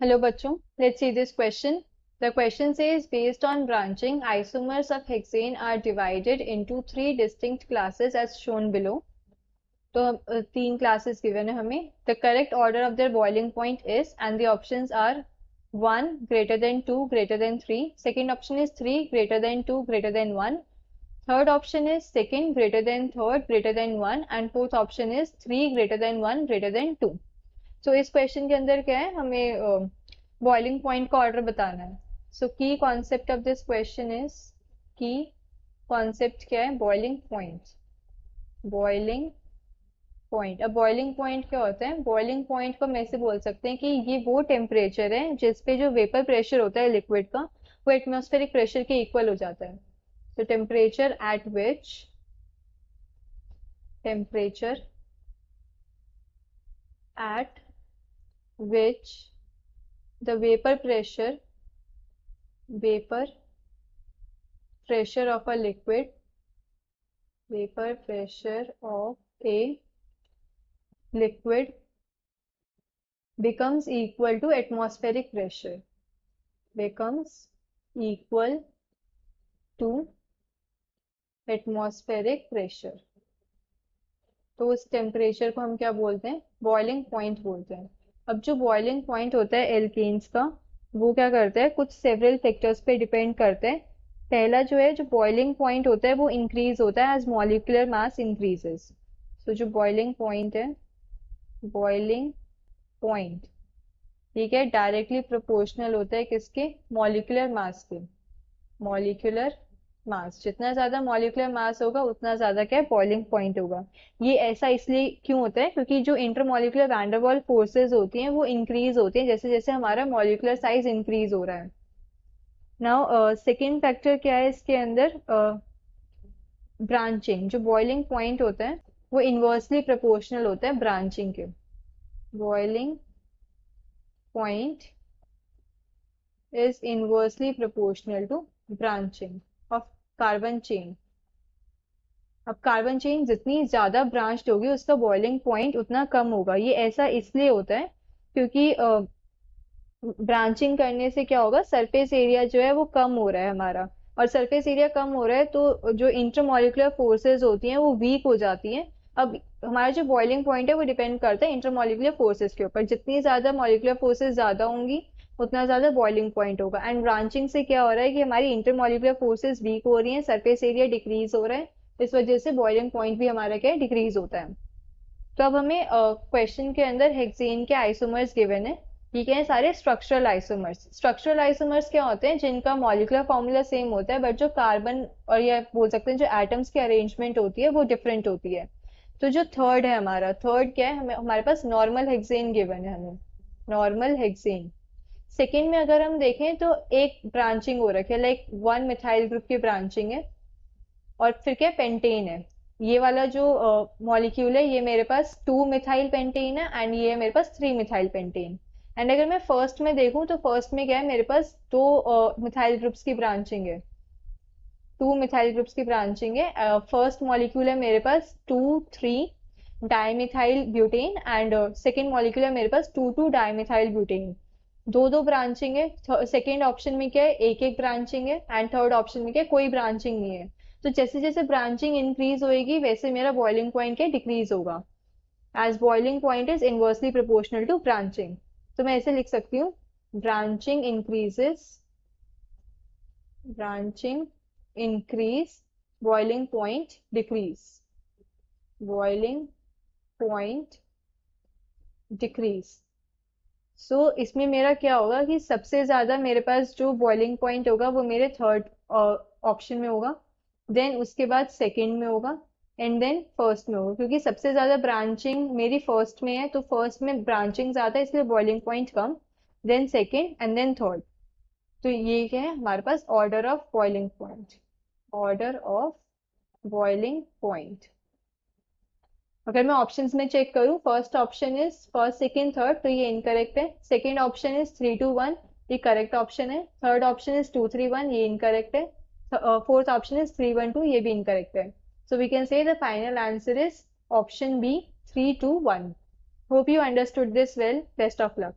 Hello bachcho, let's see this question. The question says based on branching, isomers of hexane are divided into three distinct classes as shown below. तो तीन classes given है हमें. The correct order of their boiling point is, and the options are 1 greater than 2 greater than 3. Second option is 3 greater than 2 greater than 1. Third option is second greater than third greater than 1, and fourth option is 3 greater than 1 greater than 2. सो इस question के अंदर क्या है, हमें boiling point का order बताना है. सो की concept of this question is, की कॉन्सेप्ट क्या है, बॉइलिंग पॉइंट. Boiling point. अब बॉइलिंग पॉइंट क्या होता है? बॉइलिंग पॉइंट को हम ऐसे बोल सकते हैं कि ये वो टेम्परेचर है जिसपे जो वेपर प्रेशर होता है लिक्विड का, वो एटमॉस्फेरिक प्रेशर के इक्वल हो जाता है. तो temperature at which, temperature at which the vapor pressure of a liquid, vapor pressure of a liquid becomes equal to atmospheric pressure, becomes equal to atmospheric pressure. तो उस temperature को हम क्या बोलते हैं? बॉइलिंग पॉइंट बोलते हैं. अब जो बॉइलिंग पॉइंट होता है एल्केन्स का, वो क्या करता है, कुछ सेवरल फैक्टर्स पे डिपेंड करते हैं. पहला जो है, जो बॉइलिंग पॉइंट होता है वो इंक्रीज होता है एज मॉलिक्यूलर मास इंक्रीजेस. तो जो बॉइलिंग पॉइंट है, बॉइलिंग पॉइंट, ठीक है, डायरेक्टली प्रोपोर्शनल होता है किसके? मॉलिक्यूलर मास के. मॉलिक्यूलर मास, जितना ज्यादा मॉलिक्यूलर मास होगा उतना ज्यादा क्या है, बॉइलिंग पॉइंट होगा. ये ऐसा इसलिए क्यों होता है? क्योंकि जो intermolecular van der Waals forces होती हैं वो इंक्रीज होती हैं जैसे जैसे हमारा मॉलिक्यूलर साइज इंक्रीज हो रहा है. नाउ सेकेंड फैक्टर क्या है इसके अंदर? ब्रांचिंग. जो बॉइलिंग पॉइंट होता है वो इनवर्सली प्रोपोर्शनल होता है ब्रांचिंग के. Boiling point is inversely proportional to branching of carbon chain. अब कार्बन चेन जितनी ज्यादा ब्रांच्ड होगी उसका बॉइलिंग पॉइंट उतना कम होगा. ये ऐसा इसलिए होता है क्योंकि ब्रांचिंग करने से क्या होगा, सरफेस एरिया जो है वो कम हो रहा है हमारा, और सरफेस एरिया कम हो रहा है तो जो इंटरमॉलिक्यूलर फोर्सेज होती हैं वो वीक हो जाती हैं. अब हमारा जो बॉइलिंग पॉइंट है वो डिपेंड करता है इंटरमॉलिक्यूलर फोर्सेज के ऊपर. जितनी ज्यादा मॉलिक्यूलर फोर्सेज ज्यादा होंगी उतना ज्यादा बॉइलिंग पॉइंट होगा. एंड ब्रांचिंग से क्या हो रहा है कि हमारी इंटरमॉलिक्यूलर फोर्सेज वीक हो रही हैं, सरफेस एरिया डिक्रीज हो रहा है, इस वजह से बॉइलिंग पॉइंट भी हमारा क्या है, डिक्रीज होता है. तो अब हमें क्वेश्चन के अंदर हेक्सेन के आइसोमर्स गिवन है. ठीक है, सारे स्ट्रक्चरल आइसोमर्स. स्ट्रक्चरल आइसोमर्स क्या होते हैं? जिनका मॉलिक्यूलर फॉर्मूला सेम होता है बट जो कार्बन और या बोल सकते हैं जो एटम्स की अरेंजमेंट होती है वो डिफरेंट होती है. तो जो थर्ड है हमारा, थर्ड क्या है, हमारे पास नॉर्मल हेक्सेन गिवन है हमें, नॉर्मल हेक्सेन. सेकेंड में अगर हम देखें तो एक ब्रांचिंग हो रखी है, लाइक 1 मिथाइल ग्रुप की ब्रांचिंग है, और फिर क्या, पेंटेन है. ये वाला जो मॉलिक्यूल है ये मेरे पास 2 मिथाइल पेंटेन है एंड ये है मेरे पास 3 मिथाइल पेंटेन. एंड अगर मैं फर्स्ट में देखूं तो फर्स्ट में क्या है, मेरे पास 2 मिथाइल ग्रुप्स की ब्रांचिंग है, 2 मिथाइल ग्रुप्स की ब्रांचिंग है. फर्स्ट मॉलिक्यूल है मेरे पास 2,3 dimethyl butane and second molecule है मेरे पास 2,2 डाइमिथाइल ब्यूटेन. दो दो ब्रांचिंग है. सेकेंड ऑप्शन में क्या है, एक एक ब्रांचिंग है, एंड थर्ड ऑप्शन में क्या है, कोई ब्रांचिंग नहीं है. तो जैसे जैसे ब्रांचिंग इंक्रीज होएगी वैसे मेरा बॉइलिंग पॉइंट क्या डिक्रीज होगा, as boiling point is inversely proportional to branching. तो मैं ऐसे लिख सकती हूँ, branching increases, branching increase, boiling point decrease, boiling point decrease. So इसमें मेरा क्या होगा कि सबसे ज्यादा मेरे पास जो बॉइलिंग पॉइंट होगा वो मेरे थर्ड ऑप्शन में होगा, देन उसके बाद सेकंड में होगा, एंड देन फर्स्ट में होगा. क्योंकि सबसे ज्यादा ब्रांचिंग मेरी फर्स्ट में है तो फर्स्ट में ब्रांचिंग ज्यादा है इसलिए बॉइलिंग पॉइंट कम, then second and then third. तो ये क्या है हमारे पास, order of boiling point, order of boiling point. अगर मैं ऑप्शंस में चेक करूं, first option is first second third, तो ये इनकरेक्ट है. सेकंड ऑप्शन इज 3-2-1, ये करेक्ट ऑप्शन है. थर्ड ऑप्शन इज 2-3-1, ये इनकरेक्ट है. फोर्थ ऑप्शन इज 3-1-2, ये भी इनकरेक्ट है. So we can say the final answer is option B, 3-2-1. Hope you understood this well. Best of luck.